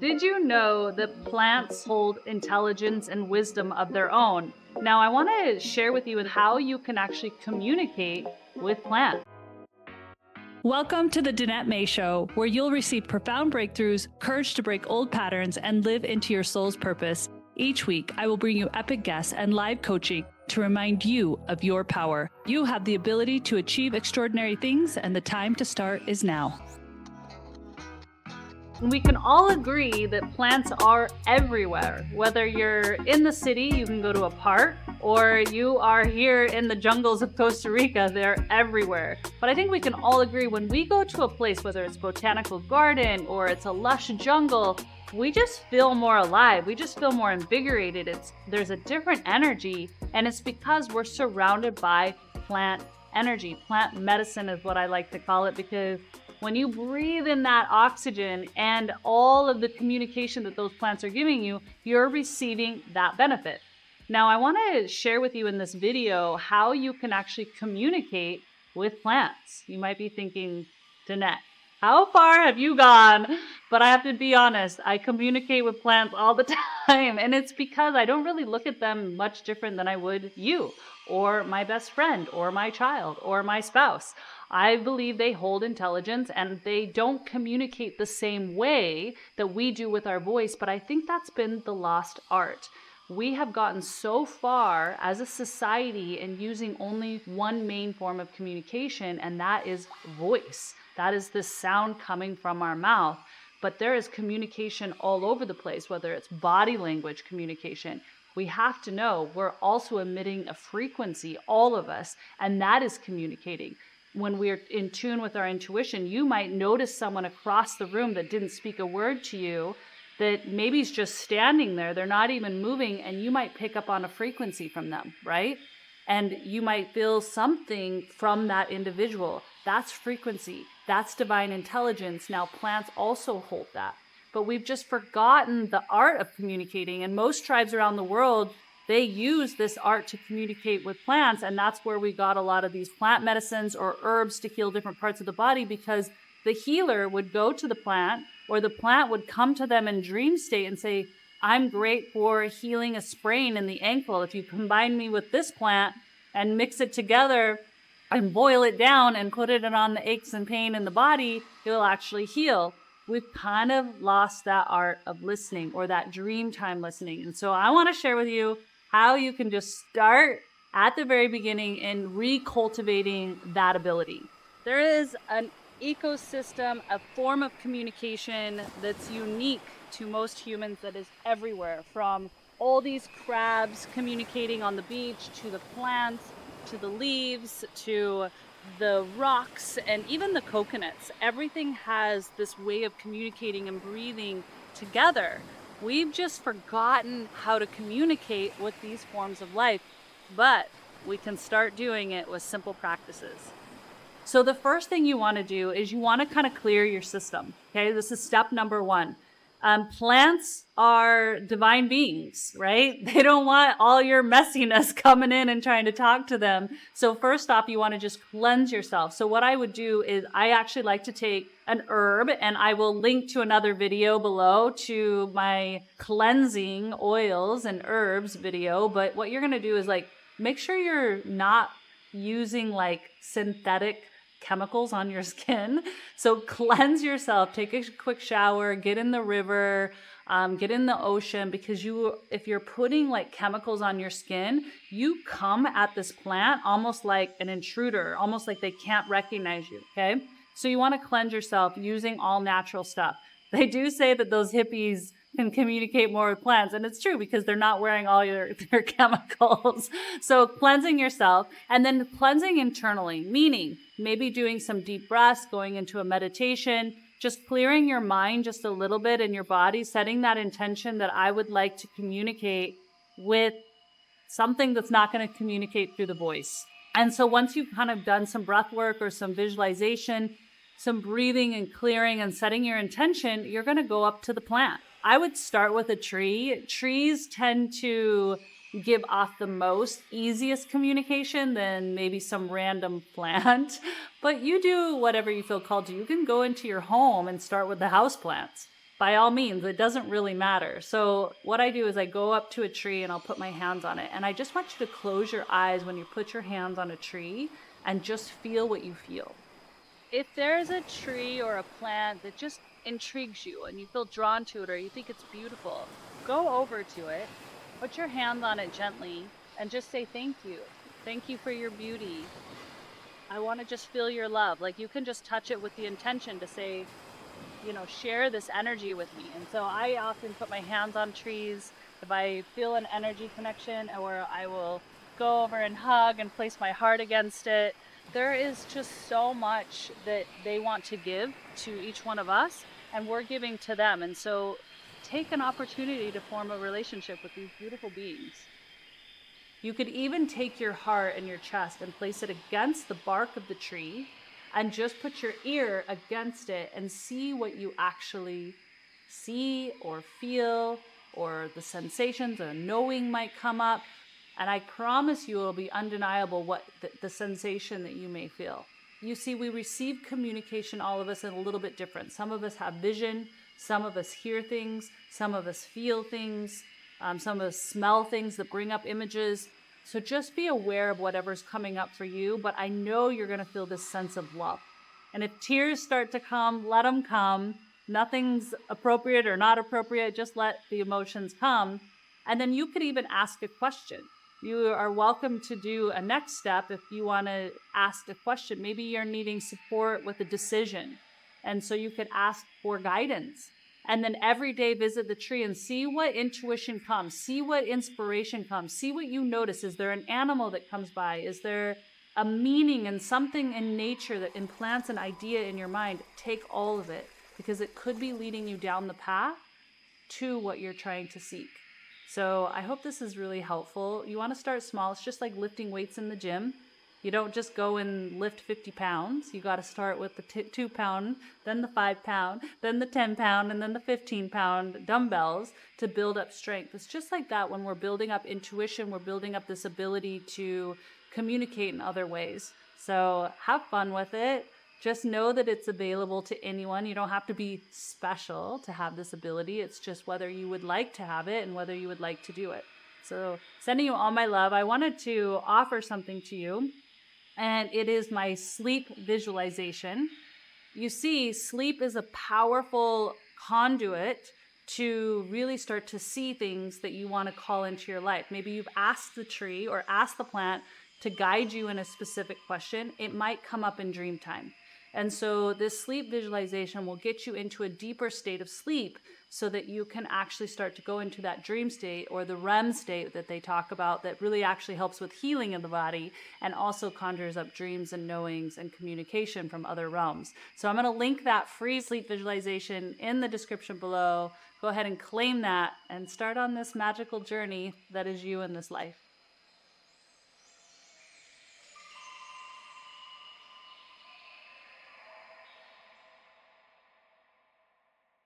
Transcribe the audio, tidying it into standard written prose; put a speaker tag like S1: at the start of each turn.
S1: Did you know that plants hold intelligence and wisdom of their own? Now, I want to share with you how you can actually communicate with plants.
S2: Welcome to the Danette May Show, where you'll receive profound breakthroughs, courage to break old patterns, and live into your soul's purpose. Each week, I will bring you epic guests and live coaching to remind you of your power. You have the ability to achieve extraordinary things, and the time to start is now.
S1: We can all agree that plants are everywhere. Whether you're in the city, you can go to a park, or you are here in the jungles of Costa Rica, they're everywhere. But I think we can all agree when we go to a place, whether it's botanical garden or it's a lush jungle, we just feel more alive. We just feel more invigorated. There's a different energy, and it's because we're surrounded by plant energy. Plant medicine is what I like to call it, because when you breathe in that oxygen and all of the communication that those plants are giving you, you're receiving that benefit. Now, I want to share with you in this video how you can actually communicate with plants. You might be thinking, Danette, how far have you gone? But I have to be honest, I communicate with plants all the time. And it's because I don't really look at them much different than I would you, or my best friend, or my child, or my spouse. I believe they hold intelligence, and they don't communicate the same way that we do with our voice, but I think that's been the lost art. We have gotten so far as a society in using only one main form of communication, and that is voice. That is the sound coming from our mouth. But there is communication all over the place, whether it's body language communication. We have to know we're also emitting a frequency, all of us, and that is communicating. When we're in tune with our intuition, you might notice someone across the room that didn't speak a word to you, that maybe is just standing there, they're not even moving, and you might pick up on a frequency from them, right? And you might feel something from that individual. That's frequency. That's divine intelligence. Now, plants also hold that. But we've just forgotten the art of communicating. And most tribes around the world, they use this art to communicate with plants. And that's where we got a lot of these plant medicines or herbs to heal different parts of the body, because the healer would go to the plant, or the plant would come to them in dream state and say, I'm great for healing a sprain in the ankle. If you combine me with this plant and mix it together and boil it down and put it on the aches and pain in the body, it will actually heal. We've kind of lost that art of listening, or that dream time listening. And so I want to share with you how you can just start at the very beginning in recultivating that ability. There is an ecosystem, a form of communication that's unique to most humans that is everywhere, from all these crabs communicating on the beach, to the plants, to the leaves, to the rocks, and even the coconuts. Everything has this way of communicating and breathing together. We've just forgotten how to communicate with these forms of life, but we can start doing it with simple practices. So the first thing you want to do is you want to kind of clear your system. Okay, this is step number one. Plants are divine beings, right? They don't want all your messiness coming in and trying to talk to them. So first off, you want to just cleanse yourself. So what I would do is I actually like to take an herb, and I will link to another video below to my cleansing oils and herbs video. But what you're going to do is make sure you're not using synthetic chemicals on your skin. So cleanse yourself, take a quick shower, get in the river, get in the ocean, because if you're putting chemicals on your skin, you come at this plant almost like an intruder, almost like they can't recognize you. Okay. So you want to cleanse yourself using all natural stuff. They do say that those hippies can communicate more with plants, and it's true because they're not wearing all their chemicals. So cleansing yourself, and then cleansing internally, meaning maybe doing some deep breaths, going into a meditation, just clearing your mind just a little bit in your body, setting that intention that I would like to communicate with something that's not going to communicate through the voice. And so once you've kind of done some breath work or some visualization, some breathing and clearing and setting your intention, you're going to go up to the plant. I would start with a tree. Trees tend to give off the most easiest communication than maybe some random plant, but you do whatever you feel called to. You can go into your home and start with the house plants. by all means, it doesn't really matter. So what I do is I go up to a tree and I'll put my hands on it. And I just want you to close your eyes when you put your hands on a tree and just feel what you feel. If there's a tree or a plant that just intrigues you and you feel drawn to it or you think it's beautiful, go over to it, put your hand on it gently, and just say thank you. Thank you for your beauty. I want to just feel your love. Like, you can just touch it with the intention to say, share this energy with me. And so I often put my hands on trees if I feel an energy connection, or I will go over and hug and place my heart against it. There is just so much that they want to give to each one of us, and we're giving to them. And so take an opportunity to form a relationship with these beautiful beings. You could even take your heart and your chest and place it against the bark of the tree and just put your ear against it and see what you actually see or feel, or the sensations or knowing might come up. And I promise you it'll be undeniable what the sensation that you may feel. You see, we receive communication, all of us, in a little bit different. Some of us have vision, some of us hear things, some of us feel things, some of us smell things that bring up images. So just be aware of whatever's coming up for you, but I know you're going to feel this sense of love. And if tears start to come, let them come. Nothing's appropriate or not appropriate, just let the emotions come. And then you could even ask a question. You are welcome to do a next step if you want to ask a question. Maybe you're needing support with a decision, and so you could ask for guidance. And then every day visit the tree and see what intuition comes, see what inspiration comes, see what you notice. Is there an animal that comes by? Is there a meaning and something in nature that implants an idea in your mind? Take all of it, because it could be leading you down the path to what you're trying to seek. So I hope this is really helpful. You want to start small. It's just like lifting weights in the gym. You don't just go and lift 50 pounds. You got to start with the 2 pound, then the 5 pound, then the 10 pound, and then the 15 pound dumbbells to build up strength. It's just like that when we're building up intuition, we're building up this ability to communicate in other ways. So have fun with it. Just know that it's available to anyone. You don't have to be special to have this ability. It's just whether you would like to have it and whether you would like to do it. So sending you all my love. I wanted to offer something to you, and it is my sleep visualization. You see, sleep is a powerful conduit to really start to see things that you want to call into your life. Maybe you've asked the tree or asked the plant to guide you in a specific question. It might come up in dream time. And so this sleep visualization will get you into a deeper state of sleep so that you can actually start to go into that dream state, or the REM state that they talk about, that really actually helps with healing of the body and also conjures up dreams and knowings and communication from other realms. So I'm going to link that free sleep visualization in the description below. Go ahead and claim that and start on this magical journey that is you in this life.